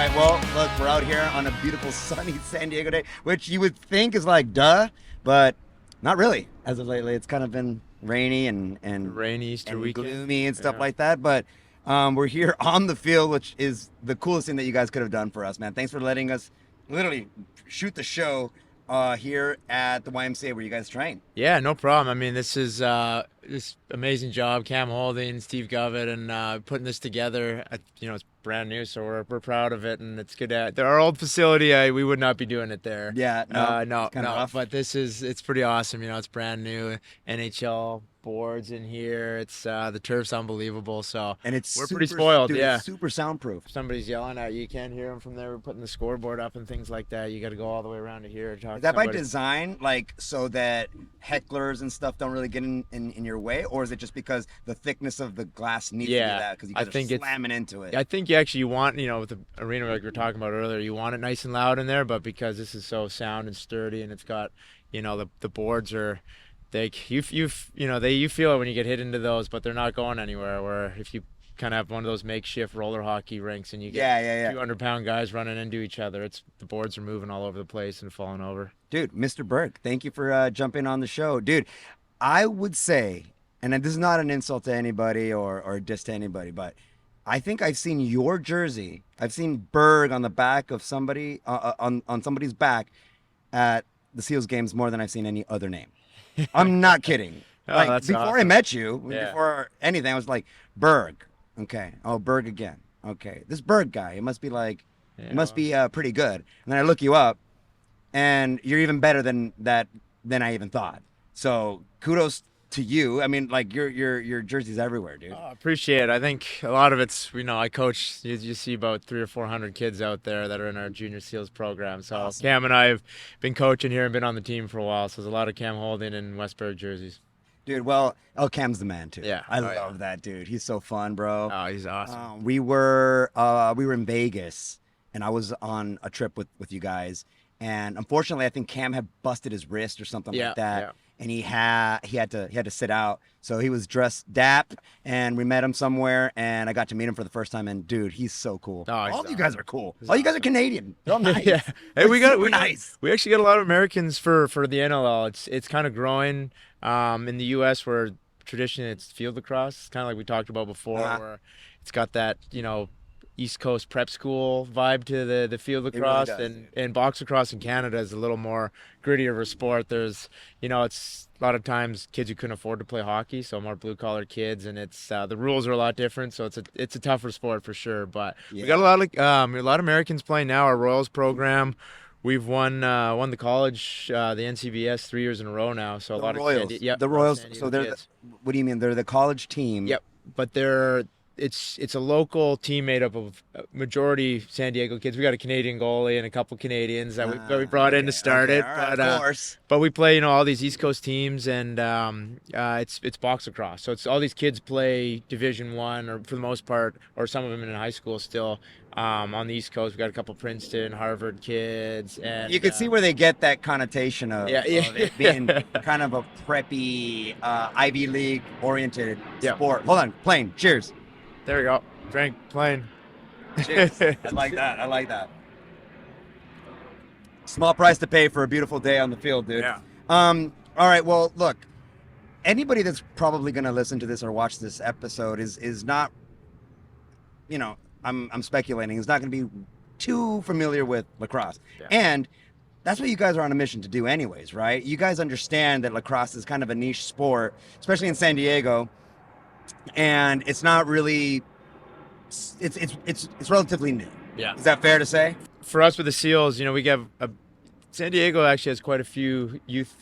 right, well, look, we're out here on a beautiful sunny San Diego day, which you would think is like duh, but not really. As of lately, it's kind of been rainy and Rainy Easter and weekend. gloomy and stuff Yeah. like that. But we're here on the field, which is the coolest thing that you guys could have done for us, man. Thanks for letting us literally shoot the show here at the YMCA where you guys train. Yeah, no problem. I mean, this is this amazing job, Cam Holding, Steve Govett, and putting this together. It's brand new, so we're proud of it, and it's good. Our old facility, we would not be doing it there. Yeah, no, No, it's kinda rough. But it's pretty awesome. It's brand new. NHL boards in here. It's the turf's unbelievable. So And it's we're super, pretty spoiled. dude, Yeah. it's super soundproof. If somebody's yelling at you, you can't hear them from there. We're putting the scoreboard up and things like that. You got to go all the way around to here and talk Is to that by somebody. design, like so that hecklers and stuff don't really get in your way, or is it just because the thickness of the glass needs to be Yeah, that because you I guys think are it's- slamming into it? I think you want, with the arena like we were talking about earlier, you want it nice and loud in there, but because this is so sound and sturdy and it's got, the boards are, you feel it when you get hit into those, but they're not going anywhere. Where if you kind of have one of those makeshift roller hockey rinks and you get Yeah. 200-pound guys running into each other, the boards are moving all over the place and falling over. Dude, Mr. Berg, thank you for jumping on the show. Dude, I would say, and this is not an insult to anybody or a diss to anybody, but I think I've seen your jersey. I've seen Berg on the back of somebody, on somebody's back at the Seals games more than I've seen any other name. I'm not kidding. Oh, Like, that's before I awesome. met you, Yeah. before anything, I was like, Berg. Okay. Oh, Berg again. Okay. This Berg guy, it must be like, it must be pretty good. And then I look you up, and you're even better than I even thought. So kudos to you. I mean, like your jersey's everywhere, dude. Oh, appreciate it. I think a lot of it's, I coach, you see about 300 or 400 kids out there that are in our junior SEALs program. So Awesome. Cam and I have been coaching here and been on the team for a while. So there's a lot of Cam Holding and Wesley Berg jerseys. Dude, well, El Cam's the man too. Yeah. I Oh, love yeah. that dude. He's so fun, bro. Oh, he's awesome. We were in Vegas, and I was on a trip with you guys, and unfortunately, I think Cam had busted his wrist or something Yeah, like that, yeah. and he had to sit out. So he was dressed dap, and we met him somewhere, and I got to meet him for the first time. And dude, he's so cool. Oh, he's All of you guys awesome. are cool. He's All you guys are awesome. Canadian. They're all nice. Yeah. Hey, They're we got super we got- nice. We actually get a lot of Americans for the NLL. It's kind of growing in the U.S. where traditionally it's field lacrosse, kind of like we talked about before, Uh-huh. where it's got that East Coast prep school vibe to the field really lacrosse, does, and box lacrosse in Canada is a little more grittier of a sport. There's it's a lot of times kids who couldn't afford to play hockey, so more blue collar kids, and it's the rules are a lot different, so it's a tougher sport for sure. But we got a lot of Americans playing now. Our Royals program. We've won the college, the NCBS 3 years in a row now. So a lot Royals. of Yep, The a lot of Royals. San So Diego they're kids. what do you mean? They're the college team. Yep, but it's a local team made up of majority San Diego kids. We got a Canadian goalie and a couple Canadians that we brought in to start it. All right, But of course. but we play all these East Coast teams, and it's box lacrosse. So it's all these kids play Division One, or for the most part, or some of them in high school still. On the East Coast, we got a couple Princeton, Harvard kids, and You can see where they get that connotation of, Yeah, yeah. of it being kind of a preppy, Ivy League oriented Yeah. sport. Hold on, plane. Cheers. there we go. Drink, plane. Cheers. I like that. I like that. Small price to pay for a beautiful day on the field, dude. Yeah. All right. Well, look. Anybody that's probably going to listen to this or watch this episode is not, I'm speculating, is not going to be too familiar with lacrosse. Yeah. And that's what you guys are on a mission to do anyways, right? You guys understand that lacrosse is kind of a niche sport, especially in San Diego, and it's not really, it's relatively new. Yeah. Is that fair to say? For us with the Seals, we have San Diego actually has quite a few youth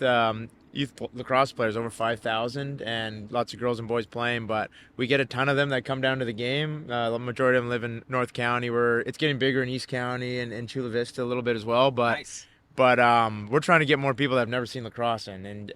lacrosse players, over 5,000, and lots of girls and boys playing. But we get a ton of them that come down to the game. The majority of them live in North County, where it's getting bigger in East County and Chula Vista a little bit as well. But Nice. but we're trying to get more people that have never seen lacrosse and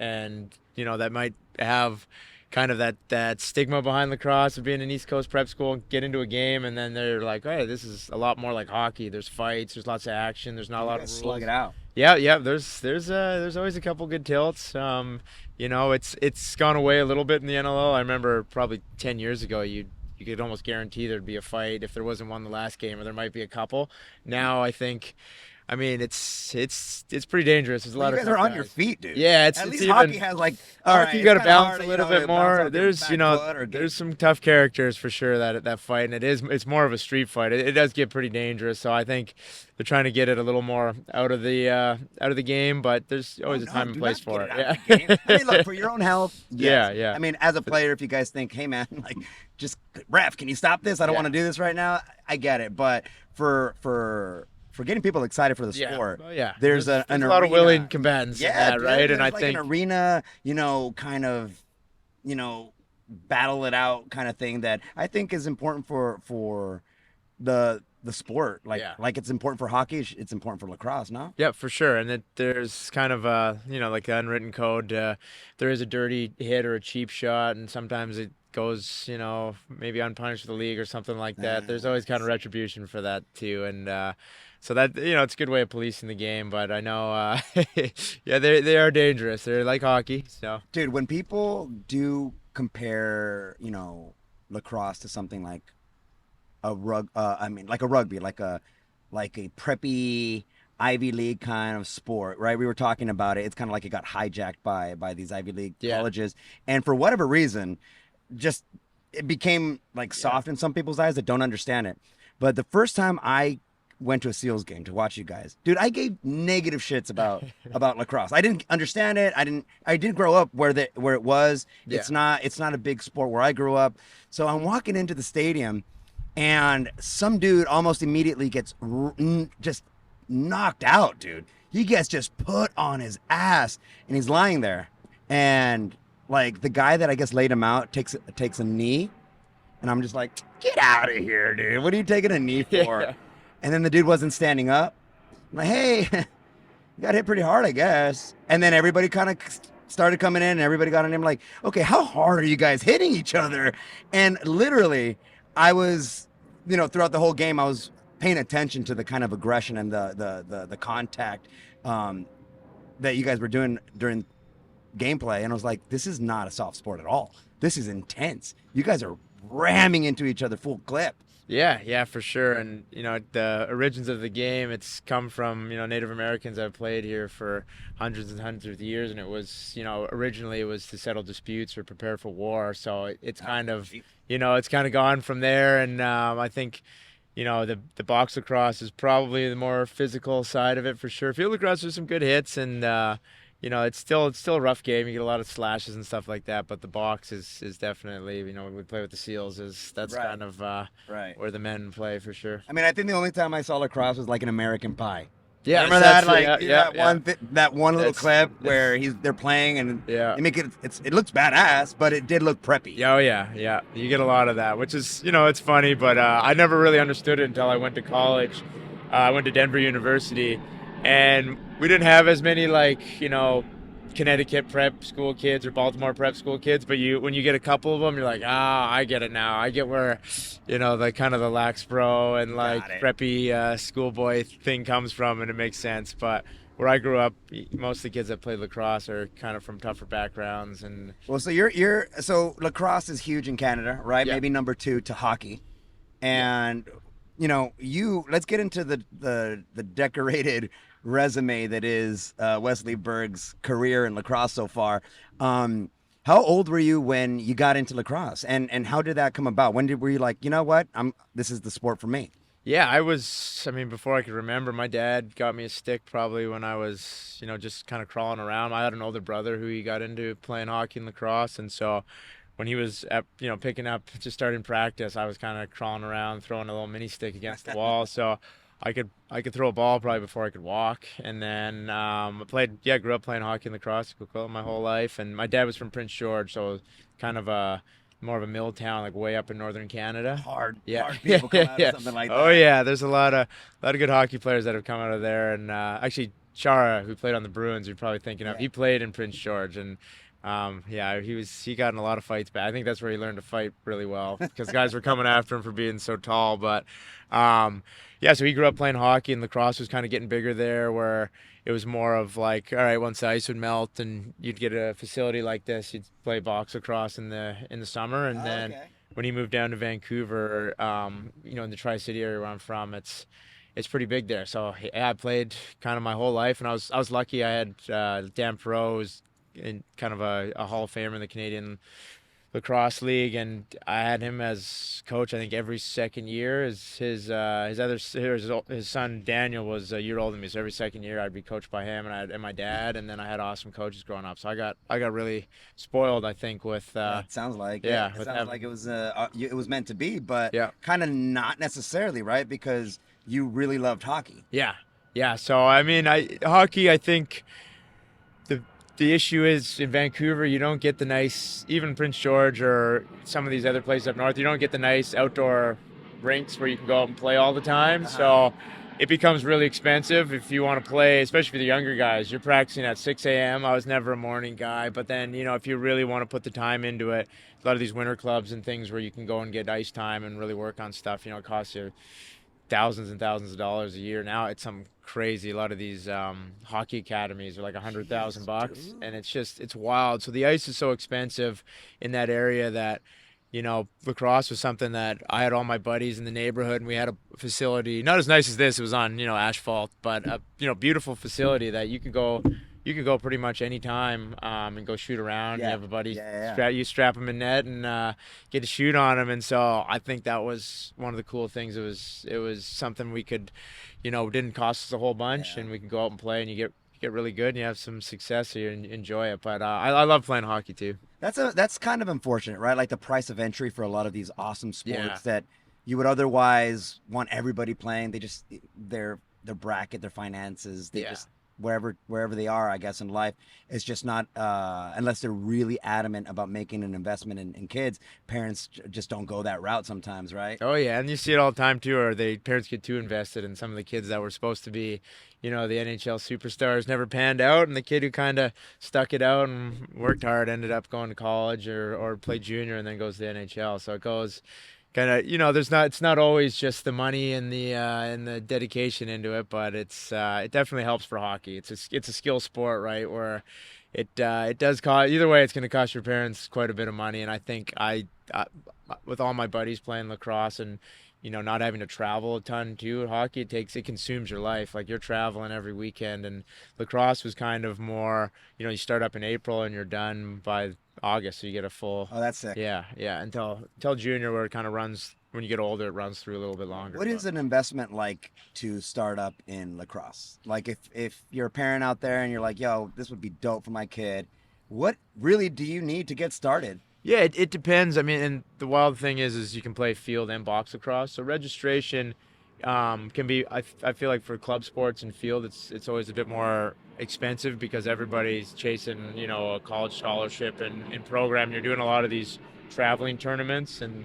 that might have kind of that stigma behind lacrosse of being an East Coast prep school, get into a game, and then they're like, hey, this is a lot more like hockey. There's fights, there's lots of action, there's not a lot of rules. Slug it out. Yeah. There's always a couple good tilts. It's gone away a little bit in the NLL. I remember probably 10 years ago, you'd you could almost guarantee there'd be a fight if there wasn't one the last game, or there might be a couple. Now I think, I mean, it's pretty dangerous. There's a Well, lot you of guys are tough on your guys. feet, dude. Yeah, At it's least hockey even has like, all right, hockey. You it's got to kind of balance hard, a you little know, bit to bounce more. off your There's back you know foot or get. there's some tough characters for sure that fight, and it's more of a street fight. It does get pretty dangerous. So I think they're trying to get it a little more out of the game, but there's Oh always a no, time and do place not get for it it. out of the game. I mean, look, Yeah. for your own health, yes. Yeah, yeah. I mean, as a player, if you guys think, hey man, like just ref, can you stop this? I don't Yeah. want to do this right now. I get it, but for getting people excited for the Yeah. sport, Oh, yeah. there's an a arena. lot of willing combatants in Yeah, that, dude, right? And there's I like think an arena, kind of, you know, battle it out kind of thing that I think is important for the sport. Like Yeah. like it's important for hockey, it's important for lacrosse, no? yeah, for sure. And there's kind of like the unwritten code. There is a dirty hit or a cheap shot, and sometimes it goes, maybe unpunished for the league or something like that. There's always kind of retribution for that too, and so that it's a good way of policing the game. But I know, yeah, they are dangerous. They're like hockey, so Dude, when people do compare, lacrosse to something like like a rugby, like a preppy Ivy League kind of sport, right? We were talking about it. It's kind of like it got hijacked by these Ivy League Yeah. colleges, and for whatever reason, just it became like soft in some people's eyes that don't understand it. But the first time I went to a Seals game to watch you guys, dude, I gave negative shits about lacrosse. I didn't understand it. I didn't grow up where it was. Yeah. It's not a big sport where I grew up. So I'm walking into the stadium, and some dude almost immediately gets just knocked out, dude. He gets just put on his ass, and he's lying there. And like the guy that I guess laid him out takes a knee, and I'm just like, get out of here, dude. What are you taking a knee for? Yeah. And then the dude wasn't standing up. I'm like, hey, you got hit pretty hard, I guess. And then everybody kind of started coming in, and everybody got on him like, okay, how hard are you guys hitting each other? And literally, I was, throughout the whole game, I was paying attention to the kind of aggression and the contact that you guys were doing during gameplay. And I was like, this is not a soft sport at all. This is intense. You guys are ramming into each other full clip. Yeah, for sure. And the origins of the game, it's come from Native Americans that have played here for hundreds and hundreds of years, and it was originally it was to settle disputes or prepare for war. So it's kind of it's kind of gone from there, and I think the box lacrosse is probably the more physical side of it for sure. Field lacrosse, there's some good hits, and it's still a rough game. You get a lot of slashes and stuff like that, but the box is definitely, when we play with the Seals, that's Right. kind of Right. where the men play for sure. I mean, I think the only time I saw lacrosse was like an American Pie. Yeah, Remember that? Like yeah, that one little That's- clip where they're playing and Yeah. they make it looks badass, but it did look preppy. Yeah, oh yeah. You get a lot of that, which is, it's funny, but I never really understood it until I went to college. I went to Denver University, and we didn't have as many Connecticut prep school kids or Baltimore prep school kids, but when you get a couple of them, you're like, I get it now. I get where, the kind of the lax bro and Got it. preppy schoolboy thing comes from, and it makes sense. But where I grew up, most of the kids that played lacrosse are kind of from tougher backgrounds, and Well, so so lacrosse is huge in Canada, right? Yeah. Maybe number 2 to hockey. And let's get into the decorated resume that is Wesley Berg's career in lacrosse so far. How old were you when you got into lacrosse, and how did that come about? Were you like, you know what, this is the sport for me? yeah, I mean, before I could remember, my dad got me a stick probably when I was, just kind of crawling around. I had an older brother who he got into playing hockey and lacrosse, and so when he was picking up, just starting practice, I was kind of crawling around, throwing a little mini stick against the wall, so I could throw a ball probably before I could walk. And then grew up playing hockey and lacrosse my whole life, and my dad was from Prince George, so kind of more of a mill town, like way up in northern Canada. Hard Yeah, people come out of something like that. Oh yeah, there's a lot of good hockey players that have come out of there, and actually Chara, who played on the Bruins, you're probably thinking of, he played in Prince George, and he got in a lot of fights, but I think that's where he learned to fight really well, because guys were coming after him for being so tall. But so he grew up playing hockey, and lacrosse was kind of getting bigger there, where it was more of like, all right, once the ice would melt and you'd get a facility like this, you'd play box lacrosse in the summer, and then Okay. when he moved down to Vancouver, in the Tri-City area where I'm from, it's pretty big there. So yeah, I played kind of my whole life, and I was lucky. I had Dan Perot, who's in kind of a Hall of Famer in the Canadian lacrosse league, and I had him as coach. I think every second year. His son Daniel was a year older than me, so every second year I'd be coached by him, and my dad, and then I had awesome coaches growing up. So I got really spoiled, I think, with Yeah, it sounds like it. yeah, It with sounds like having it was meant to be, but yeah. kind of not necessarily, right? Because you really loved hockey. Yeah, yeah. So I mean, hockey. I think the the issue is in Vancouver, you don't get the nice, even Prince George or some of these other places up north, you don't get the nice outdoor rinks where you can go out and play all the time. Uh-huh. So it becomes really expensive if you want to play, especially for the younger guys. You're practicing at 6 a.m. I was never a morning guy, but then if you really want to put the time into it, a lot of these winter clubs and things where you can go and get ice time and really work on stuff, it costs you thousands and thousands of dollars a year. Now it's some crazy. A lot of these hockey academies are like $100,000, Dude. and it's wild. So the ice is so expensive in that area that lacrosse was something that I had all my buddies in the neighborhood, and we had a facility not as nice as this. It was on asphalt, but a beautiful facility that you could go pretty much any time and go shoot around. You Yeah. have a buddy, Yeah. strap him in net and get to shoot on him. And so I think that was one of the cool things. It was something we could, didn't cost us a whole bunch, Yeah. and we could go out and play, and you get really good, and you have some success, so you enjoy it. But I love playing hockey too. That's kind of unfortunate, right? Like the price of entry for a lot of these awesome sports Yeah. that you would otherwise want everybody playing. They just their bracket, their finances, they Yeah. just wherever they are, I guess, in life, it's just not unless they're really adamant about making an investment in kids. Parents just don't go that route sometimes, right? Oh yeah, and you see it all the time too, or the parents get too invested in some of the kids that were supposed to be, the NHL superstars never panned out, and the kid who kind of stuck it out and worked hard ended up going to college or played junior and then goes to the NHL. So it goes kind of, it's not always just the money and the dedication into it, but it definitely helps for hockey. It's a skill sport, right? Where it does cost either way. It's going to cost your parents quite a bit of money, and I think with all my buddies playing lacrosse and not having to travel a ton too. Hockey, it consumes your life. Like you're traveling every weekend, and lacrosse was kind of more. You start up in April and you're done by August, so you get a full. Oh, that's sick. Yeah, until junior, where it kind of runs. When you get older, it runs through a little bit longer. What is an investment like to start up in lacrosse? Like if you're a parent out there and you're like, yo, this would be dope for my kid, what really do you need to get started? Yeah, it depends. I mean, and the wild thing is you can play field and box lacrosse. So registration can be. I feel like for club sports and field, it's always a bit more expensive because everybody's chasing a college scholarship and program. You're doing a lot of these traveling tournaments and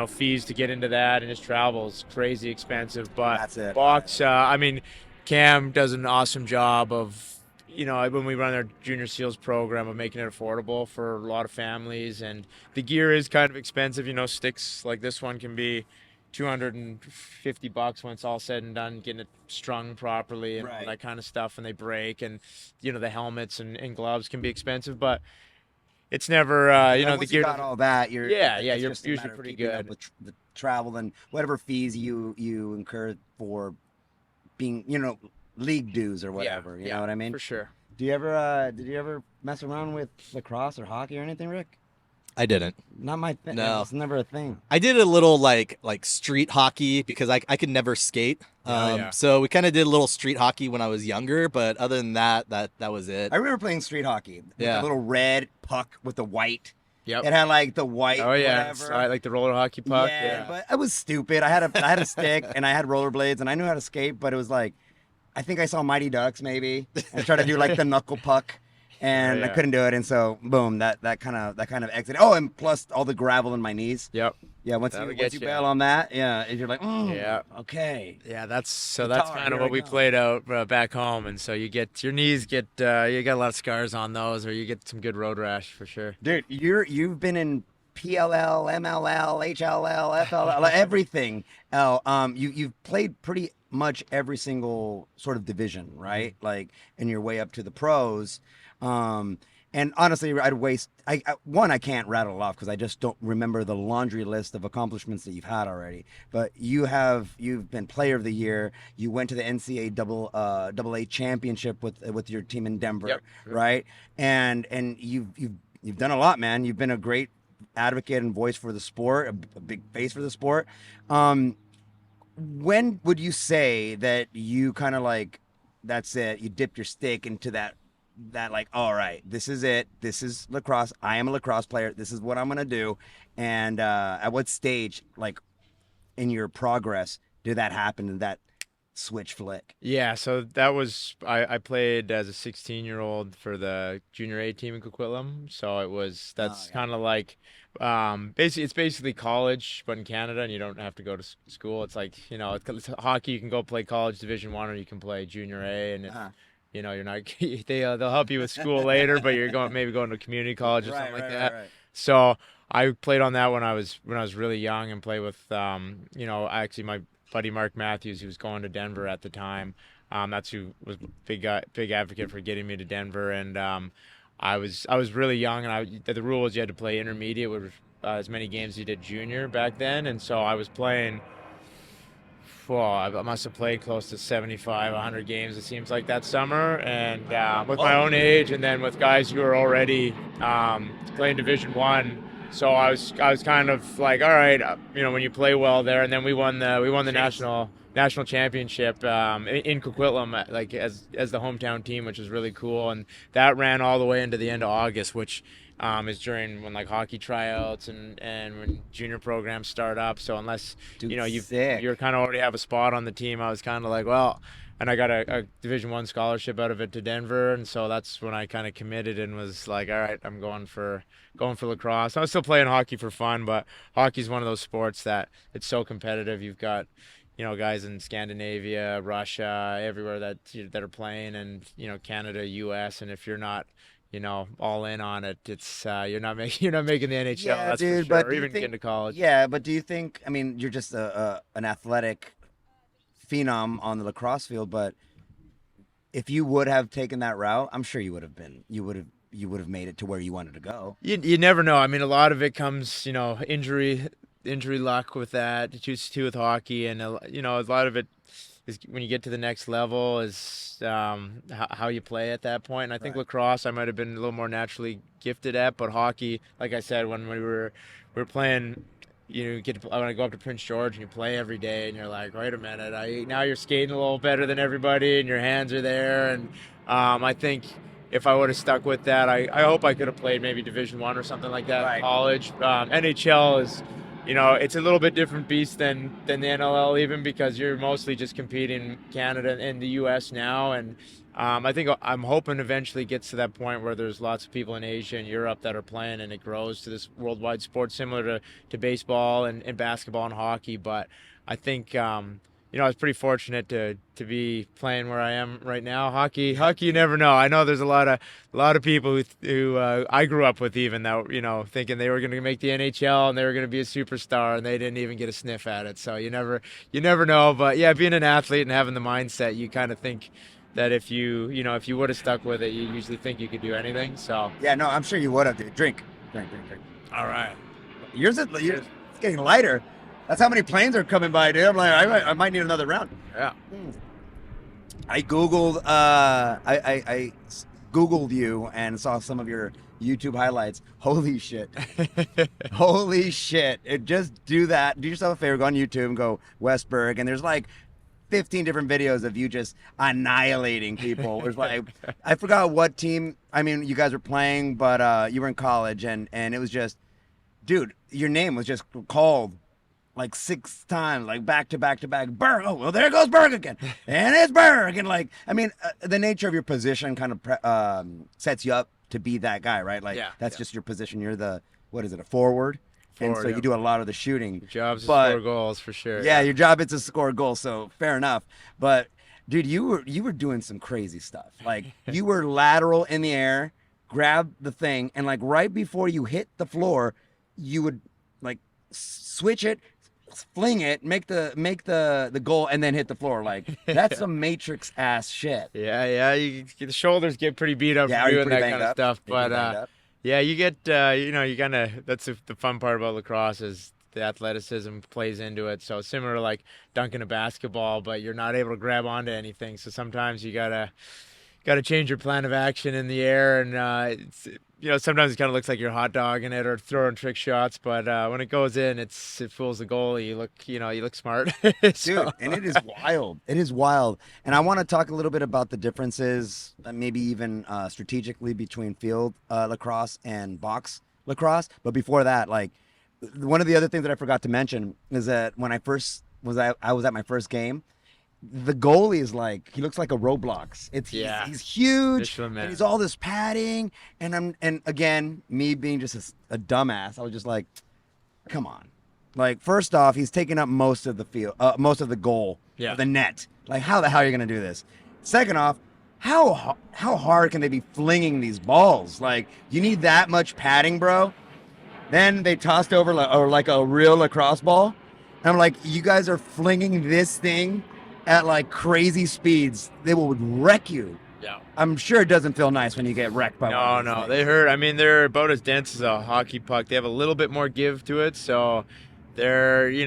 fees to get into that, and his travel's crazy expensive. But That's it. box, I mean, Cam does an awesome job of when we run our Junior Seals program of making it affordable for a lot of families, and the gear is kind of expensive. Sticks like this one can be $250 when it's all said and done, getting it strung properly and all Right. that kind of stuff, and they break, and the helmets and gloves can be expensive, but it's never And the once gear you got doesn't. all that, you're Yeah, it's you're just a usually matter of pretty keeping up good. with the travel and whatever fees you incur for being league dues or whatever. You know what I mean? For sure. Do you ever did you ever mess around with lacrosse or hockey or anything, Rick? I didn't. Not my thing. No. It's never a thing. I did a little like street hockey because I could never skate. Oh, yeah. So we kind of did a little street hockey when I was younger, but other than that was it. I remember playing street hockey with Yeah. the little red puck with the white. Yep. It had like the white. Oh yeah, whatever. I like the roller hockey puck. Yeah, but I was stupid. I had a stick and I had rollerblades and I knew how to skate, but it was like I think I saw Mighty Ducks maybe and tried to do like the knuckle puck, and Oh, I yeah. couldn't do it, and so boom, that kind of exited. Oh, and plus all the gravel in my knees. Yep. Yeah, once That'll you get bail you. on that, yeah, you're like, Yeah. okay. Yeah, that's Guitar, kind of here what I we go. played out back home, and so you get your knees you got a lot of scars on those, or you get some good road rash for sure. Dude, you've been in PLL, MLL, HLL, FLL, everything. You've played pretty much every single sort of division, right? Like, and your way up to the pros. And And honestly, I'd waste. I can't rattle off because I just don't remember the laundry list of accomplishments that you've had already. But you've been Player of the Year. You went to the NCAA double A championship with your team in Denver, Yep. right? And you've done a lot, man. You've been a great advocate and voice for the sport, a big face for the sport. When would you say that you kind of like, that's it, you dip your stick into that like, all right, this is it, this is lacrosse, I am a lacrosse player, this is what I'm gonna do? And at what stage, like, in your progress, did that happen, did that switch flick? Yeah, so that was I played as a 16-year-old for the junior A team in Coquitlam. So that's yeah. kind of like basically it's basically college but in Canada, and you don't have to go to school. It's like, it's hockey, you can go play college Division 1 or you can play junior A, and if you're not they'll help you with school later, but you're going to community college or something like that. Right. So I played on that when I was really young, and played with actually my buddy Mark Matthews, who was going to Denver at the time. That's who was big advocate for getting me to Denver. And I was really young, and the rule was you had to play intermediate with as many games as you did junior back then. And so I was playing. Well, I must have played close to 75, 100 games, it seems like, that summer, and with my own age, and then with guys who were already playing Division 1. So I was kind of like, all right, when you play well there, and then we won the national championship in Coquitlam, like as the hometown team, which was really cool, and that ran all the way into the end of August, which is during when like hockey tryouts and when junior programs start up. So unless you're kind of already have a spot on the team, I was kind of like, well. And I got a Division 1 scholarship out of it to Denver, and so that's when I kind of committed and was like, all right, I'm going for lacrosse. I was still playing hockey for fun, but hockey's one of those sports that it's so competitive. You've got, guys in Scandinavia, Russia, everywhere that are playing, and Canada, U.S. And if you're not, all in on it, it's you're not making the NHL. Yeah, that's dude, for sure. but Or even getting to college. Yeah, but do you think? I mean, you're just an athletic phenom on the lacrosse field, but if you would have taken that route, I'm sure you would have made it to where you wanted to go. You never know. I mean, a lot of it comes, injury luck with that, too with hockey, and a lot of it is when you get to the next level is how you play at that point. And I think lacrosse I might have been a little more naturally gifted at, but hockey, like I said, when we were playing. When I go up to Prince George and you play every day, and you're like, wait a minute, now you're skating a little better than everybody, and your hands are there. And I think if I would have stuck with that, I hope I could have played maybe Division 1 or something like that in college. NHL is, it's a little bit different beast than the NLL, even because you're mostly just competing Canada and the U.S. now. And I think I'm hoping eventually gets to that point where there's lots of people in Asia and Europe that are playing, and it grows to this worldwide sport similar to baseball and basketball and hockey. But I think I was pretty fortunate to be playing where I am right now. Hockey, you never know. I know there's a lot of people who I grew up with, even that thinking they were going to make the NHL and they were going to be a superstar, and they didn't even get a sniff at it. So you never know. But yeah, being an athlete and having the mindset, you kind of think that if you would have stuck with it, you usually think you could do anything. So yeah, no, I'm sure you would have. Dude. Drink. All right. It's getting lighter. That's how many planes are coming by, dude. I'm like, I might need another round. Yeah. I Googled I Googled you and saw some of your YouTube highlights. Holy shit. Holy shit. Just do that. Do yourself a favor, go on YouTube and go Wesley Berg, and there's like 15 different videos of you just annihilating people. There's like, I forgot what team, you guys were playing, but you were in college, and it was just, dude, your name was just called like 6 times, like back to back. Berg. Oh, well, there goes Berg again. And it's Berg. And the nature of your position kind of sets you up to be that guy, right? Like, that's just your position. You're a forward? And so you do a lot of the shooting. Your job's to score goals, for sure. Yeah, your job is to score goals, so fair enough. But, dude, you were doing some crazy stuff. Like, you were lateral in the air, grab the thing, and, like, right before you hit the floor, you would, like, switch it, fling it, make the goal, and then hit the floor. Like that's some Matrix ass shit. Yeah. The shoulders get pretty beat up Yeah, from are you doing pretty that banged kind of up? stuff. Are you pretty But banged up? yeah, you get you kind of that's the fun part about lacrosse is the athleticism plays into it. So similar to like dunking a basketball, but you're not able to grab onto anything. So sometimes you gotta change your plan of action in the air, and sometimes it kind of looks like you're hot dogging it or throwing trick shots, but when it goes in, it fools the goalie. You look smart. So, Dude, and it is wild. It is wild. And I want to talk a little bit about the differences, maybe even strategically between field lacrosse and box lacrosse. But before that, like one of the other things that I forgot to mention is that when I was at my first game, the goalie is like he looks like a Roblox. He's huge Michelin Man. and he's all this padding and again me being just a dumbass. I was just like, come on. Like first off, he's taking up most of the field, most of the goal, Yeah. the net. Like how the hell are you gonna do this? Second off, how hard can they be flinging these balls? Like you need that much padding, bro. Then they tossed over like a real lacrosse ball. And I'm like, you guys are flinging this thing at like crazy speeds. They would wreck you. Yeah. I'm sure it doesn't feel nice when you get wrecked by one of these No, things. they hurt. I mean, they're about as dense as a hockey puck. They have a little bit more give to it, so you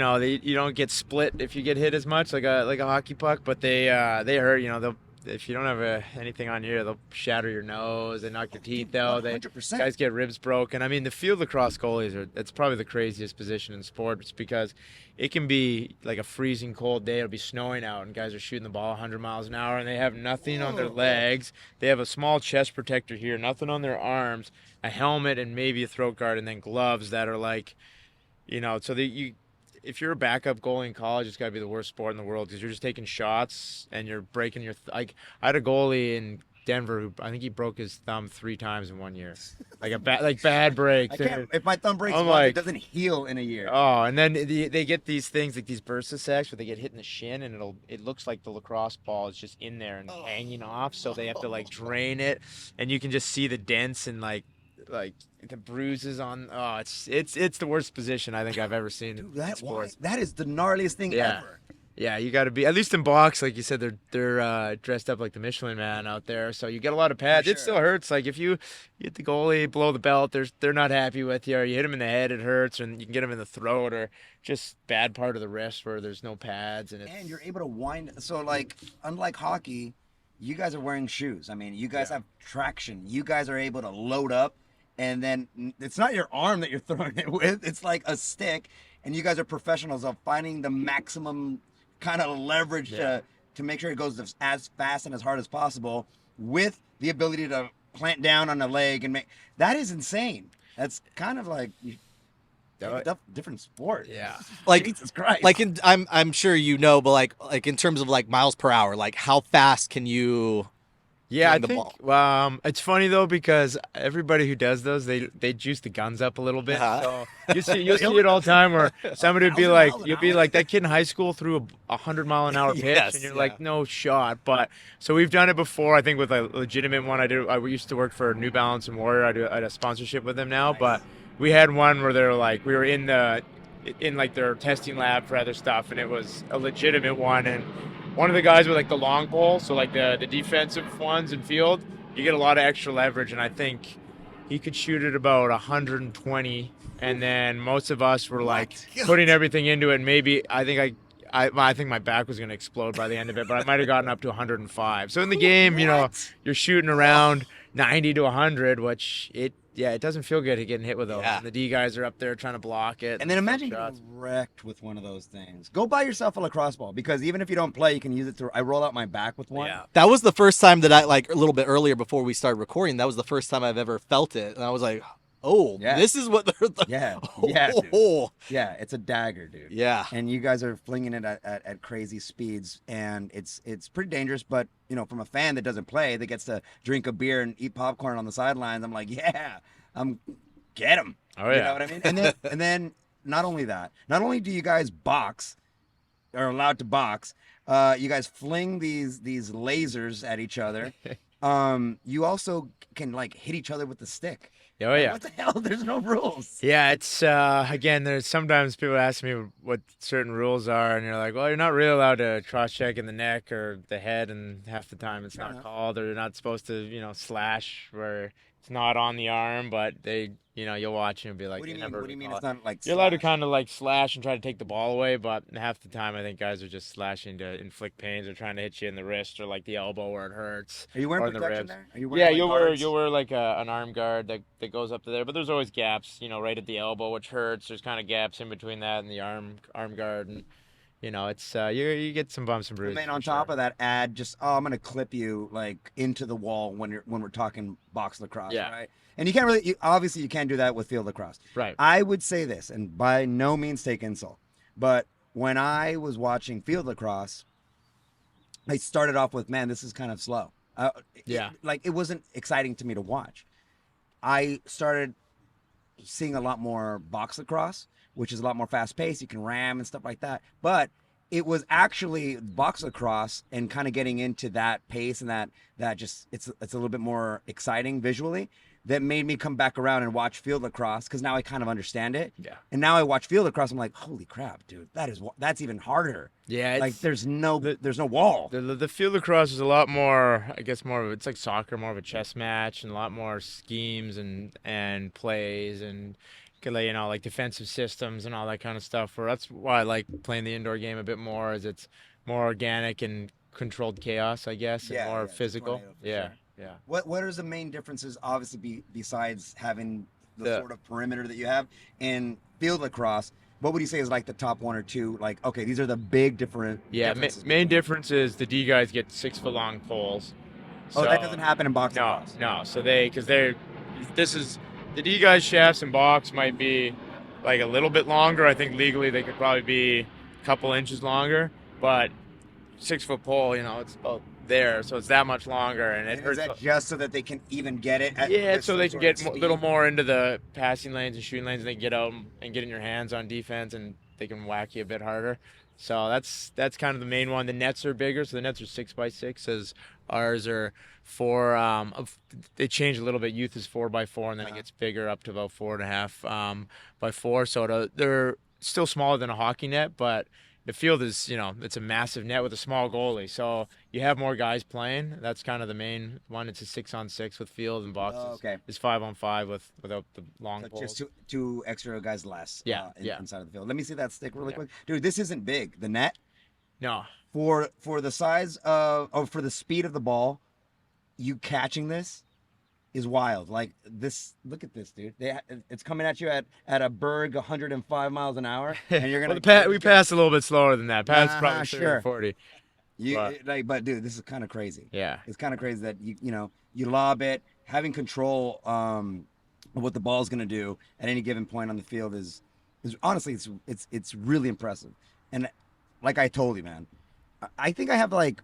don't get split if you get hit as much like a hockey puck, but they hurt. They'll if you don't have anything on you, they'll shatter your nose, they knock your teeth out. 100%. Guys get ribs broken. I mean, the field lacrosse goalies it's probably the craziest position in sports because it can be like a freezing cold day. It'll be snowing out, and guys are shooting the ball 100 miles an hour, and they have nothing on their legs. They have a small chest protector here, nothing on their arms, a helmet, and maybe a throat guard, and then gloves that are like, so if you're a backup goalie in college, it's got to be the worst sport in the world because you're just taking shots and you're breaking your like. I had a goalie in Denver who I think he broke his thumb 3 times in 1 year, like bad break. I can't, if my thumb breaks I'm once, like- it doesn't heal in a year. Oh, and then they get these things like these bursa sacks where they get hit in the shin and it looks like the lacrosse ball is just in there and hanging off, so they have to like drain it, and you can just see the dents and like the bruises on. Oh, it's the worst position I think I've ever seen in sports. That is the gnarliest thing Yeah. ever. Yeah, you got to be at least in box, like you said. They're dressed up like the Michelin Man out there, so you get a lot of pads. For It sure. still hurts. Like if you hit the goalie below the belt, they're not happy with you. Or you hit him in the head, it hurts, and you can get him in the throat, or just bad part of the wrist where there's no pads and And you're able to wind. So like, unlike hockey, you guys are wearing shoes. I mean, you guys have traction. You guys are able to load up, and then it's not your arm that you're throwing it with. It's like a stick, and you guys are professionals of finding the maximum kind of leverage to make sure it goes as fast and as hard as possible with the ability to plant down on the leg and make. That is insane. That's kind of like a different sport. Yeah. Like, Jesus Christ. I'm sure but like in terms of like miles per hour, like how fast can you? Yeah, I the think it's funny though because everybody who does those, they juice the guns up a little bit. Uh-huh. So you'll see it all the time where somebody would be like, 1,000 miles an you'll be hour. like that kid in high school threw a 100-mile-an-hour pitch, Yes, and you're yeah. like, no shot. But so we've done it before. I think with a legitimate one. I used to work for New Balance and Warrior. I had a sponsorship with them now, but we had one where they're like we were in like their testing lab for other stuff, and it was a legitimate one. And one of the guys with like the long pole, so like the defensive ones in field, you get a lot of extra leverage, and I think he could shoot it about 120, and then most of us were like putting everything into it. And maybe I think my back was gonna explode by the end of it, but I might have gotten up to 105. So in the game, you're shooting around 90 to 100, which it doesn't feel good getting hit with those. Yeah. And the D guys are up there trying to block it. And then imagine shots. getting wrecked with one of those things. Go buy yourself a lacrosse ball because even if you don't play, you can use it to. I roll out my back with one. Yeah. That was the first time that I like a little bit earlier before we started recording. That was the first time I've ever felt it, and I was like, "Oh, Yeah. this is what they're." Yeah. Oh, Yeah, dude. oh. Yeah, it's a dagger, dude. Yeah. And you guys are flinging it at crazy speeds, and it's pretty dangerous. But from a fan that doesn't play, that gets to drink a beer and eat popcorn on the sidelines, I'm like, get him. Oh, You yeah. know what I mean? And then not only that, not only do you guys box, are allowed to box, you guys fling these lasers at each other, You also can like hit each other with the stick. Oh Like, yeah. what the hell? There's no rules. Yeah, it's again, there's sometimes people ask me what certain rules are, and you're like, well, you're not really allowed to cross check in the neck or the head, and half the time it's Fair not enough. called, or you're not supposed to, slash where it's not on the arm, but they, you'll watch and be like, What do they you mean? never What do really you mean call it's it. not like You're allowed to slash? kind of like slash and try to take the ball away, but half the time I think guys are just slashing to inflict pains or trying to hit you in the wrist or like the elbow where it hurts Are you wearing or in the protection ribs. there? Are you Yeah, wearing like guards? you'll wear like an arm guard that goes up to there, but there's always gaps, right at the elbow, which hurts. There's kind of gaps in between that and the arm guard, and it's you get some bumps and And bruises then for on top sure. of that, add just I'm gonna clip you like into the wall when we're talking box lacrosse, Yeah, right? And you can't really obviously you can't do that with field lacrosse. right. I would say this, and by no means take insult, but when I was watching field lacrosse, I started off with, man, this is kind of slow. Yeah, Like it wasn't exciting to me to watch. I started seeing a lot more box lacrosse, which is a lot more fast paced. You can ram and stuff like that. But it was actually box lacrosse and kind of getting into that pace and that just it's a little bit more exciting visually that made me come back around and watch field lacrosse because now I kind of understand it. yeah, And now I watch field lacrosse, I'm like, holy crap, dude, that's even harder. yeah. Like It's the there's no wall. the field lacrosse is a lot more, I guess, more of it's like soccer, more of a chess match, and a lot more schemes and plays and like defensive systems and all that kind of stuff. Where that's why I like playing the indoor game a bit more, as it's more organic and controlled chaos, I guess, and Yeah, more yeah, it's a physical. tornado for Yeah, sure. yeah. What are the main differences, obviously, besides having the The sort of perimeter that you have in field lacrosse? What would you say is like the top one or two? Like, okay, these are the big differences main between. difference is the D guys get 6 foot long poles. Oh, that So doesn't happen in box no, lacrosse. no. So because this is the D guys shafts and box might be like a little bit longer. I think legally they could probably be a couple inches longer, but 6 foot pole, it's about there, so it's that much longer, and it And is hurts. that just so that they can even get it Yeah, with so some they can sort of get a little speed? more into the passing lanes and shooting lanes, and they can get out and get in your hands on defense, and they can whack you a bit harder. So that's kind of the main one. The nets are bigger, so the nets are 6x6, as ours are four. They change a little bit. Youth is 4x4, and then it Uh-huh. gets bigger up to about 4.5 by 4. So they're still smaller than a hockey net, but the field is, it's a massive net with a small goalie. So you have more guys playing. That's kind of the main one. It's a 6-on-6 with field, and Oh, boxes okay. is 5-on-5 without the long So just poles. two extra guys less Yeah, yeah, inside of the field. Let me see that stick really yeah. quick, dude. This isn't big. The net No, for the size of for the speed of the ball, you catching this is wild. Like this, look at this, dude. It's coming at you at a Berg 105 miles an hour, and well, you're we just gonna pass a little bit slower than that. Pass probably 30 or sure. 40. But Like, but dude, this is kind of crazy. yeah, It's kind of crazy that you lob it, having control of what the ball's gonna do at any given point on the field is honestly it's really impressive. And like I told you, man, I think I have like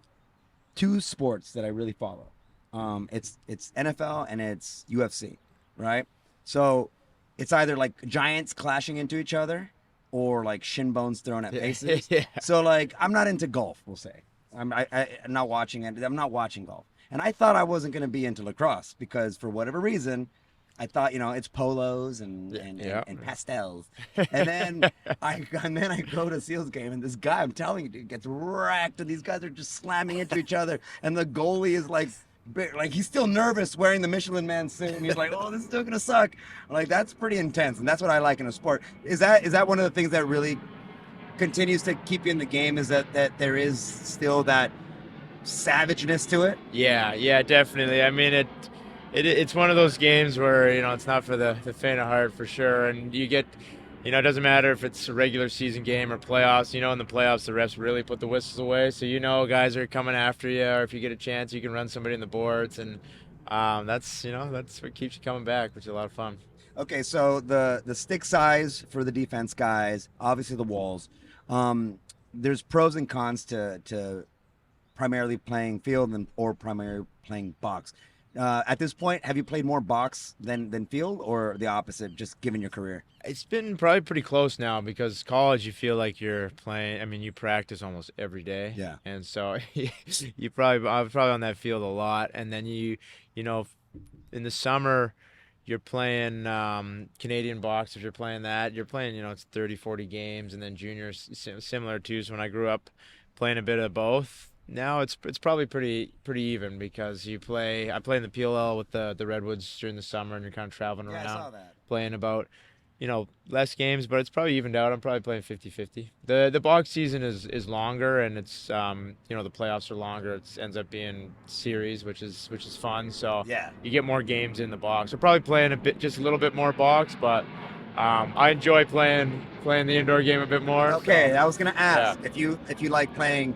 two sports that I really follow. It's NFL and it's UFC, right? So it's either like giants clashing into each other or like shin bones thrown at faces. yeah, So like I'm not into golf, we'll say. I'm not watching it. I'm not watching golf. And I thought I wasn't going to be into lacrosse because for whatever reason, I thought it's polos yeah. and pastels. And then I go to Seals game and this guy, I'm telling you, dude, gets wrecked and these guys are just slamming into each other and the goalie is like he's still nervous wearing the Michelin Man suit and he's like, oh, this is still gonna suck. Like that's pretty intense and that's what I like in a sport. Is that one of the things that really continues to keep you in the game? Is that there is still that savageness to it? Yeah, definitely. I mean, it's one of those games where it's not for the faint of heart for sure, and you get. It doesn't matter if it's a regular season game or playoffs. In the playoffs, the refs really put the whistles away. So guys are coming after you, or if you get a chance, you can run somebody in the boards, and that's what keeps you coming back, which is a lot of fun. Okay, so the stick size for the defense guys, obviously the walls. There's pros and cons to primarily playing field or primarily playing box. At this point, have you played more box than field, or the opposite, just given your career? It's been probably pretty close now because college, you feel like you're playing. I mean, you practice almost every day, Yeah. and so I was probably on that field a lot. And then you know, in the summer, you're playing Canadian box. If you're playing that, you're playing, it's 30, 40 games, and then juniors similar too. So when I grew up playing a bit of both. Now it's probably pretty even because I play in the PLL with the Redwoods during the summer, and you're kind of traveling Yeah, I around saw that. playing about less games, but it's probably evened out. I'm probably playing 50-50. The box season is longer, and it's the playoffs are longer. It ends up being series, which is fun. So Yeah. you get more games in the box. I'm probably playing just a little bit more box, but I enjoy playing the indoor game a bit more. Okay, So, I was gonna ask if you like playing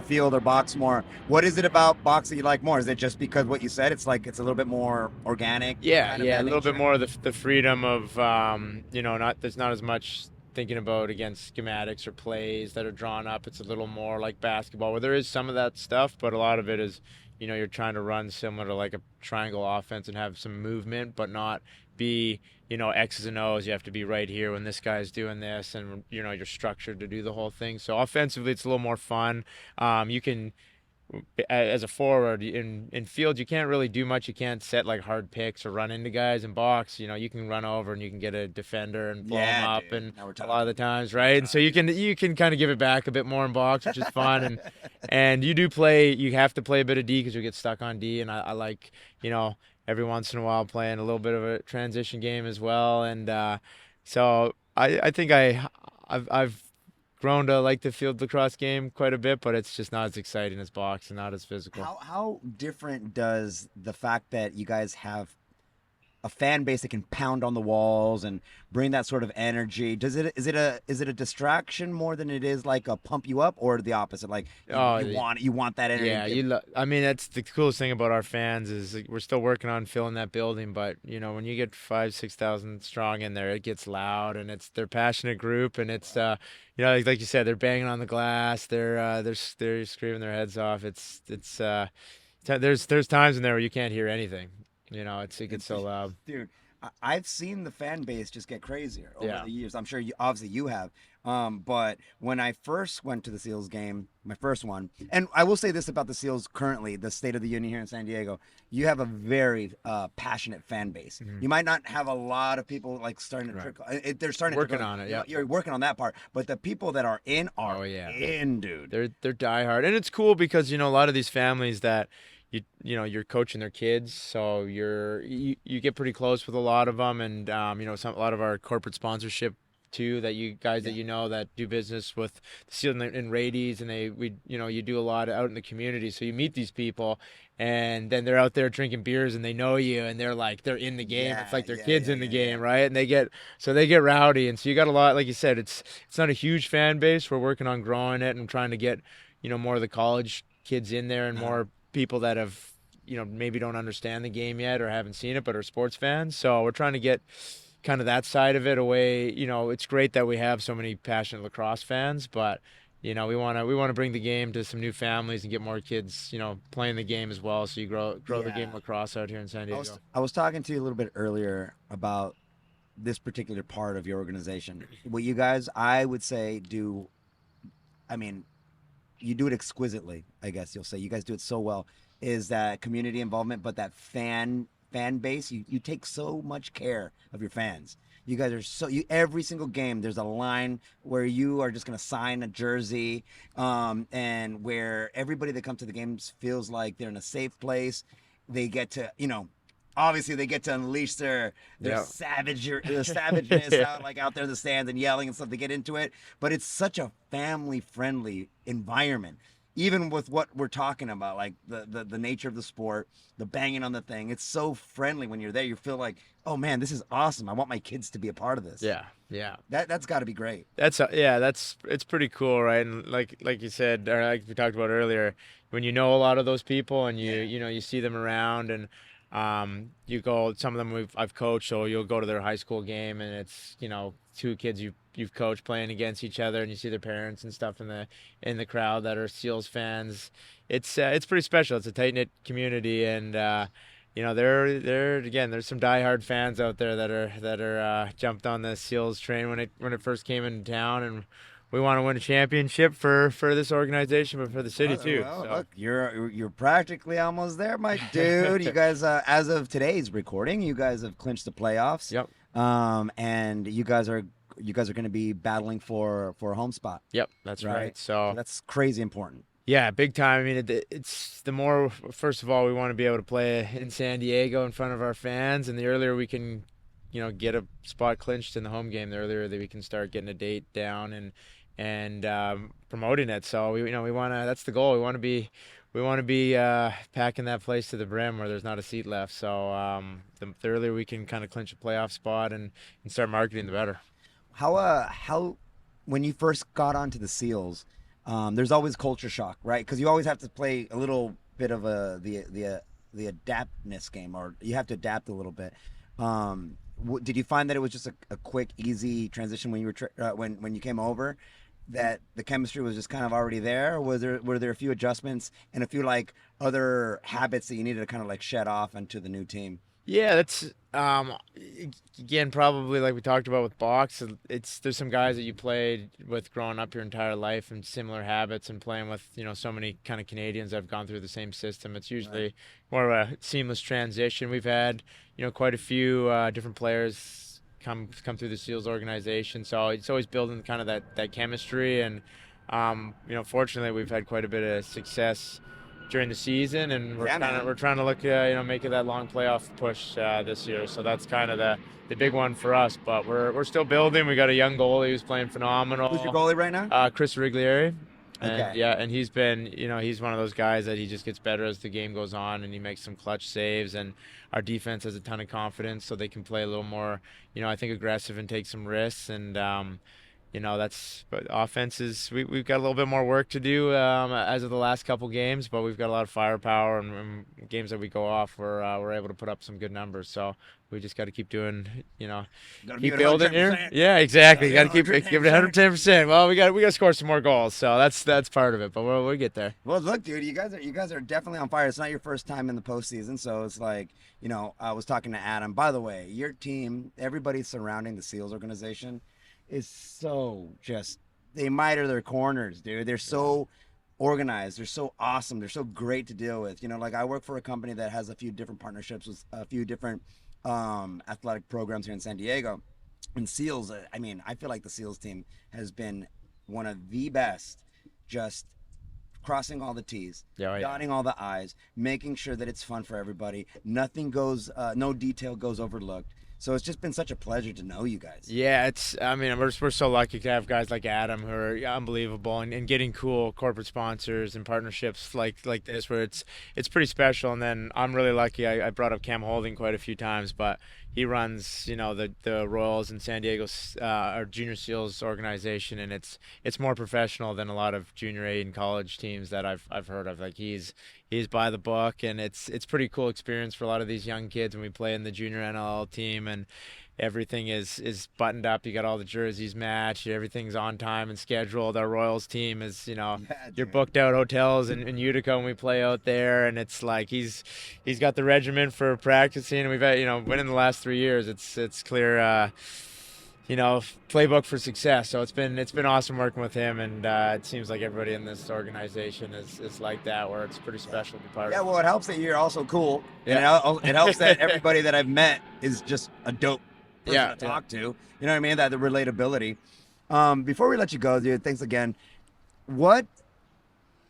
field or box more. What is it about box that you like more? Is it just because what you said? It's like it's a little bit more organic. Yeah, kind of yeah, a that little bit nature? more of the freedom of not there's not as much thinking about against schematics or plays that are drawn up. It's a little more like basketball where there is some of that stuff, but a lot of it is, you're trying to run similar to like a triangle offense and have some movement, but not be, X's and O's. You have to be right here when this guy's doing this, and you're structured to do the whole thing. So offensively, it's a little more fun. You can as a forward in field, you can't really do much. You can't set like hard picks or run into guys. In box, you can run over and you can get a defender and blow them Yeah, up, dude. and Now we're a lot of the talking. times, right? And so you can kind of give it back a bit more in box, which is fun. And you have to play a bit of D because you get stuck on D, and I like, every once in a while playing a little bit of a transition game as well. And so I think I've grown to like the field lacrosse game quite a bit, but it's just not as exciting as box and not as physical. How different does the fact that you guys have a fan base that can pound on the walls and bring that sort of energy? Is it a distraction more than it is like a pump you up, or the opposite? Like Oh, you want that energy. yeah, I mean, that's the coolest thing about our fans is like, we're still working on filling that building, but when you get 5,000-6,000 strong in there, it gets loud, and they're passionate group, and it's like you said, they're banging on the glass, they're screaming their heads off. There's times in there where you can't hear anything. It gets so loud. Dude, I've seen the fan base just get crazier over Yeah. the years. I'm sure obviously you have. But when I first went to the Seals game, my first one, and I will say this about the Seals currently, the State of the Union here in San Diego, you have a very passionate fan base. Mhm. You might not have a lot of people like starting to Right. trickle. They're starting to Working trickle. on it, yeah. You're working on that part, but the people that are in are Oh, yeah. in, dude. They're diehard, and it's cool because a lot of these families that you're coaching their kids, so you get pretty close with a lot of them, and a lot of our corporate sponsorship too, that you guys that that do business with the Seal and Radies, and you do a lot out in the community, so you meet these people, and then they're out there drinking beers and they know you, and they're in the game. It's like their kids in the game, right? And they get rowdy, and so you got a lot, like you said, it's not a huge fan base. We're working on growing it and trying to get more of the college kids in there, and more people that have maybe don't understand the game yet or haven't seen it but are sports fans. So we're trying to get kind of that side of it away. It's great that we have so many passionate lacrosse fans, but we want to bring the game to some new families and get more kids playing the game as well, so you grow the game of lacrosse out here in San Diego. I was talking to you a little bit earlier about this particular part of your organization. What you guys, I would say, do, I mean, you do it exquisitely, I guess you'll say. You guys do it so well, is that community involvement, but that fan base, you take so much care of your fans. You guys are every single game there's a line where you are just going to sign a jersey, and where everybody that comes to the games feels like they're in a safe place. They get to, obviously they get to unleash their savageness out, like out there in the stands and yelling and stuff. They get into it, but it's such a family friendly environment. Even with what we're talking about, like the nature of the sport, the banging on the thing, it's so friendly when you're there. You feel like, oh man, this is awesome. I want my kids to be a part of this. Yeah. That's got to be great. It's pretty cool, right? And like you said, or like we talked about earlier, when you know a lot of those people and you see them around, and you go, some of them I've coached, so you'll go to their high school game, and it's two kids you've coached playing against each other, and you see their parents and stuff in the crowd that are Seals fans. It's pretty special. It's a tight knit community, and you know, they're again, there's some diehard fans out there that are jumped on the Seals train when it first came into town, and we want to win a championship for this organization, but for the city too. Well, So look, you're practically almost there, my dude. You guys, as of today's recording, you guys have clinched the playoffs. yep, And you guys are going to be battling for a home spot, yep, that's right. So that's crazy important. Yeah, big time. I mean, it's the more, first of all, we want to be able to play in San Diego in front of our fans, and the earlier we can, you know, get a spot clinched in the home game, the earlier that we can start getting a date down and promoting it. So we want to. That's the goal. We want to be packing that place to the brim where there's not a seat left. So the earlier we can kind of clinch a playoff spot and start marketing, the better. How when you first got onto the Seals, there's always culture shock, right? Because you always have to play a little bit of the adaptness game, or you have to adapt a little bit. Did you find that it was just a quick, easy transition when you were when you came over, that the chemistry was just kind of already there, or were there a few adjustments and a few like other habits that you needed to kind of like shed off into the new team? Yeah, that's again probably like we talked about with box. There's some guys that you played with growing up your entire life and similar habits, and playing with so many kind of Canadians that have gone through the same system. It's usually more of a seamless transition. We've had quite a few different players come through the Seals organization, so it's always building kind of that chemistry, and fortunately we've had quite a bit of success during the season, and we're trying to look make it that long playoff push this year. So that's kind of the big one for us. But we're still building. We got a young goalie who's playing phenomenal. Who's your goalie right now? Chris Riglieri. And, Okay. yeah, and he's been he's one of those guys that he just gets better as the game goes on, and he makes some clutch saves. And our defense has a ton of confidence, so they can play a little more I think aggressive and take some risks. And but offense is we've got a little bit more work to do as of the last couple games, but we've got a lot of firepower, and games that we go off, we're able to put up some good numbers. So we just got to keep doing, keep building here. Yeah, exactly. Got to keep it 110%. Well, we got to score some more goals, so that's part of it. But we'll get there. Well, look, dude, you guys are definitely on fire. It's not your first time in the postseason, so it's like I was talking to Adam. By the way, your team, everybody surrounding the Seals organization, is so they miter their corners, dude. They're so organized. They're so awesome. They're so great to deal with. Like I work for a company that has a few different partnerships with a few different athletic programs here in San Diego. And Seals, I mean, I feel like the Seals team has been one of the best, just crossing all the T's, dotting all the I's, making sure that it's fun for everybody. Nothing goes, no detail goes overlooked. So it's just been such a pleasure to know you guys. Yeah, we're so lucky to have guys like Adam who are unbelievable, and getting cool corporate sponsors and partnerships like this where it's pretty special. And then I'm really lucky. I brought up Cam Holding quite a few times, but he runs the Royals in San Diego, our Junior Seals organization, and it's more professional than a lot of junior A and college teams that I've heard of. Like he's by the book, and it's pretty cool experience for a lot of these young kids when we play in the junior NLL team, and everything is buttoned up. You got all the jerseys matched, everything's on time and scheduled. Our Royals team is you're booked out hotels in Utica when we play out there, and it's like he's got the regimen for practicing, and we've had winning the last 3 years. It's clear playbook for success. So it's been awesome working with him, and it seems like everybody in this organization is like that, where it's pretty special to be part of. Yeah, well, it helps that you're also cool. Yeah. And it helps that everybody that I've met is just a dope person to talk to. You know what I mean? That the relatability. Before we let you go, dude, thanks again. And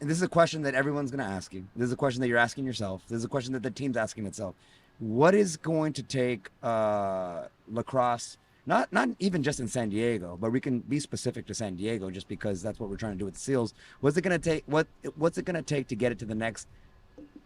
this is a question that everyone's going to ask you. This is a question that you're asking yourself. This is a question that the team's asking itself. What is going to take lacrosse, not even just in San Diego, but we can be specific to San Diego just because that's what we're trying to do with the Seals. What's it going to take? What's it going to take to get it to the next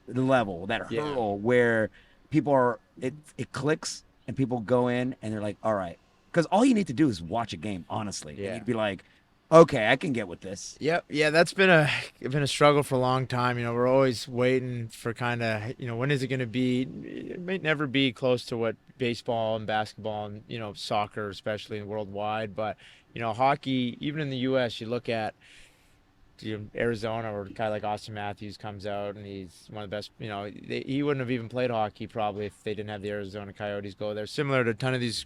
level, that hurdle where people are, it clicks and people go in and they're like, all right. Because all you need to do is watch a game, honestly. Yeah. And you'd be like, okay, I can get with this. Yep. Yeah, that's been a struggle for a long time. We're always waiting for kind of, when is it going to be? It may never be close to what baseball and basketball and, soccer, especially worldwide. But, hockey, even in the U.S., you look at Arizona, where a guy like Austin Matthews comes out and he's one of the best. He wouldn't have even played hockey probably if they didn't have the Arizona Coyotes go there. Similar to a ton of these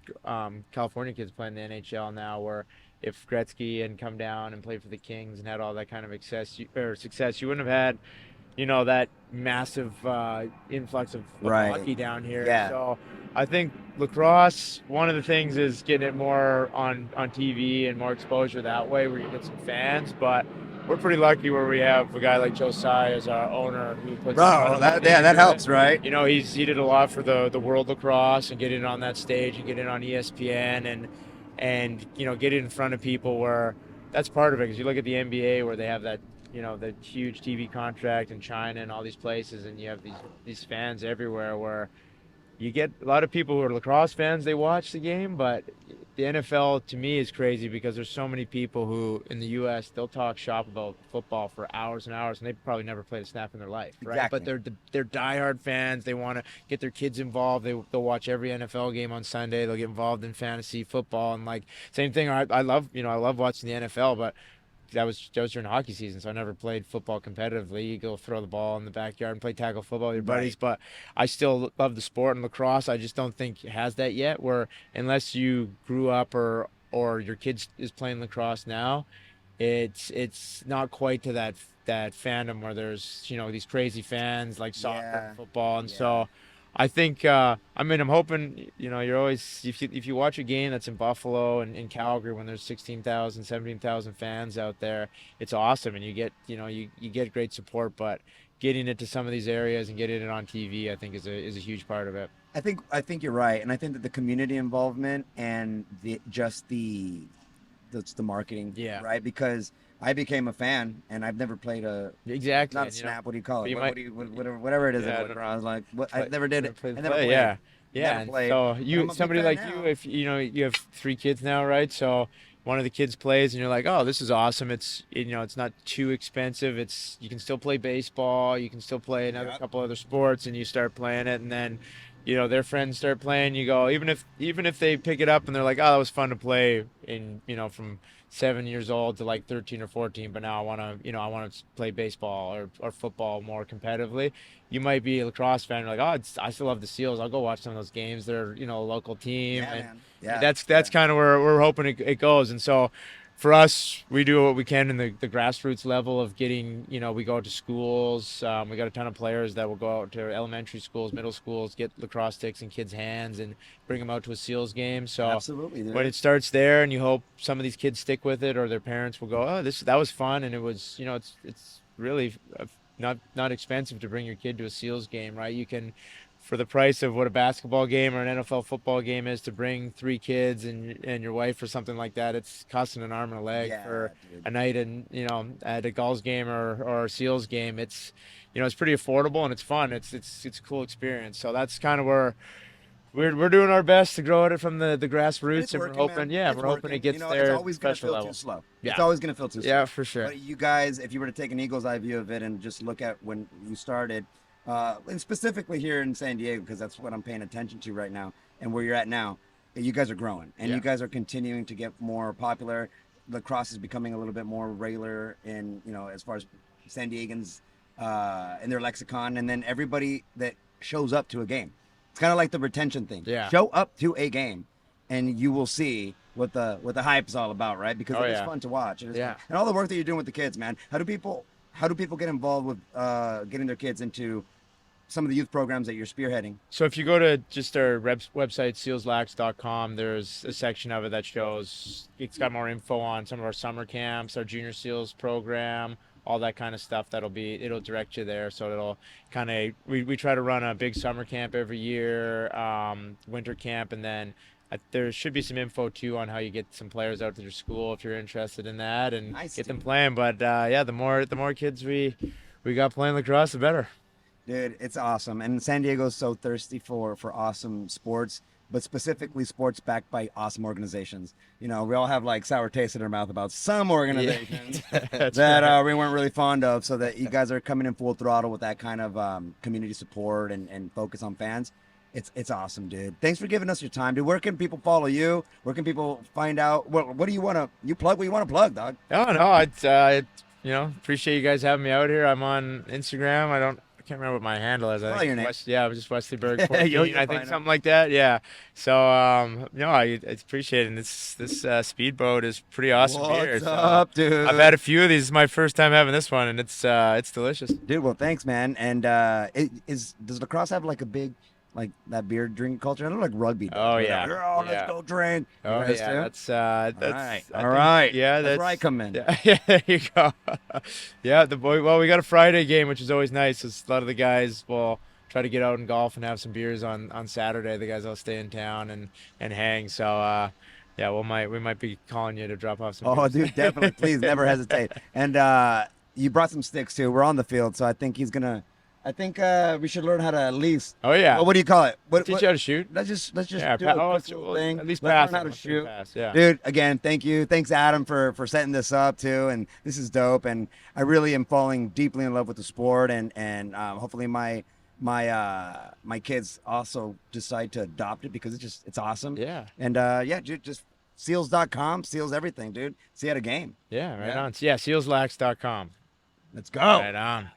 California kids playing the NHL now, where if Gretzky had come down and played for the Kings and had all that kind of success, you wouldn't have had that massive influx of Right. hockey down here. Yeah. So I think lacrosse, one of the things is getting it more on TV and more exposure that way where you get some fans. But we're pretty lucky where we have a guy like Josiah as our owner who puts a ton of money that into helps, it. right? He did a lot for the World Lacrosse and getting on that stage and getting on ESPN and getting in front of people where that's part of it. Because you look at the NBA where they have that the huge TV contract in China and all these places, and you have these fans everywhere where you get a lot of people who are lacrosse fans, they watch the game, but the NFL to me is crazy because there's so many people who in the US they'll talk shop about football for hours and hours and they probably never played a snap in their life, right? Exactly. But they're diehard fans. They want to get their kids involved. They'll watch every NFL game on Sunday. They'll get involved in fantasy football and like same thing. I love watching the NFL, but that was during hockey season, so I never played football competitively. You go throw the ball in the backyard and play tackle football with your buddies, but I still love the sport. And lacrosse, I just don't think it has that yet, where unless you grew up or your kid is playing lacrosse now, it's not quite to that fandom where there's these crazy fans like soccer and football. And so I think I'm hoping you're always if you watch a game that's in Buffalo and in Calgary when there's 16,000 17,000 fans out there, it's awesome and you get you get great support, but getting it to some of these areas and getting it on TV I think is a huge part of it. I think you're right, and I think that the community involvement and the marketing, right? Because I became a fan, and I've never played Exactly. not a snap. What do you call it? Whatever it is. Yeah, I was like, what? I never did it. I never play, played. yeah. Never And played. so somebody like now. you, if you have 3 kids now, right? So one of the kids plays, and you're like, oh, this is awesome. It's it's not too expensive. You can still play baseball. You can still play another couple other sports, and you start playing it, and then their friends start playing. You go, even if they pick it up and they're like, oh, that was fun to play in from 7 years old to like 13 or 14, but now I want to play baseball or football more competitively. You might be a lacrosse fan. You're like, oh, I still love the Seals. I'll go watch some of those games. They're a local team. Yeah, and man. Yeah. That's kind of where we're hoping it goes. And so for us, we do what we can in the grassroots level of getting, we go to schools. We got a ton of players that will go out to elementary schools, middle schools, get lacrosse sticks in kids' hands and bring them out to a Seals game. So Absolutely, dude. when it starts there and you hope some of these kids stick with it or their parents will go, oh, that was fun. And it was, it's really not expensive to bring your kid to a Seals game, right? You can, for the price of what a basketball game or an NFL football game is, to bring 3 kids and your wife or something like that, it's costing an arm and a leg for a night and at a Gulls game or a Seals game. It's it's pretty affordable and it's fun. It's a cool experience. So that's kind of where we're doing our best to grow it from the grassroots, and we're hoping hoping it gets there. It's always going to feel level. too slow. Yeah. It's always going to feel too slow. Yeah, for sure. But you guys, if you were to take an eagle's eye view of it and just look at when you started, and specifically here in San Diego, because that's what I'm paying attention to right now, and where you're at now, you guys are growing, and you guys are continuing to get more popular. Lacrosse is becoming a little bit more regular in, as far as San Diegans in their lexicon, and then everybody that shows up to a game. It's kind of like the retention thing. Yeah. Show up to a game, and you will see what the hype is all about, right? Because it's fun to watch. It is fun. And all the work that you're doing with the kids, man. How do people get involved with getting their kids into some of the youth programs that you're spearheading? So if you go to just our website, sealslax.com, there's a section of it that shows, it's got more info on some of our summer camps, our junior SEALs program, all that kind of stuff. It'll direct you there. So it'll kind of, we try to run a big summer camp every year, winter camp, and then there should be some info too on how you get some players out to your school if you're interested in that and get them playing. But the more kids we got playing lacrosse, the better. Dude, it's awesome. And San Diego's so thirsty for awesome sports, but specifically sports backed by awesome organizations. We all have like sour taste in our mouth about some organizations that we weren't really fond of, so that you guys are coming in full throttle with that kind of community support and focus on fans. It's awesome, dude. Thanks for giving us your time, dude. Where can people follow you? Where can people find out? What do you want to plug? What you want to plug, dog? No, it's appreciate you guys having me out here. I'm on Instagram. I can't remember what my handle is. I Spell think your name. Yeah, just Wesley Berg You'll 14. I find think it. something like that. Yeah. So I appreciate it. And this speedboat is pretty awesome beer. What's So up, dude? I've had a few of these. It's my first time having this one, and it's delicious. Dude, well, thanks, man. And does lacrosse have like a big, like that beer drinking culture? I know like rugby does. Oh, where yeah. they're like, oh, Yeah. let's go drink. You Oh guys yeah, too? that's All I right. think- All right. Yeah, That's where I come in. Yeah, yeah, there you go. Yeah, well, we got a Friday game, which is always nice. It's a lot of the guys will try to get out and golf and have some beers on Saturday. The guys will stay in town and hang. So yeah, we might be calling you to drop off some Oh, beers. dude, definitely. Please never hesitate. And you brought some sticks too. We're on the field, so I think we should learn how to at least. Oh yeah. Well, what do you call it? Teach you how to shoot. Let's just Yeah, do a quick it's- little thing. at least Let's pass learn how it. to Let's shoot. pass, yeah. Dude, again, thank you. Thanks, Adam, for setting this up too. And this is dope. And I really am falling deeply in love with the sport. And hopefully my kids also decide to adopt it because it's awesome. Yeah. And yeah, dude, just seals.com, seals everything, dude. See you at a game. Yeah, right Yeah. on. Yeah, sealslax.com. Let's go. Right on.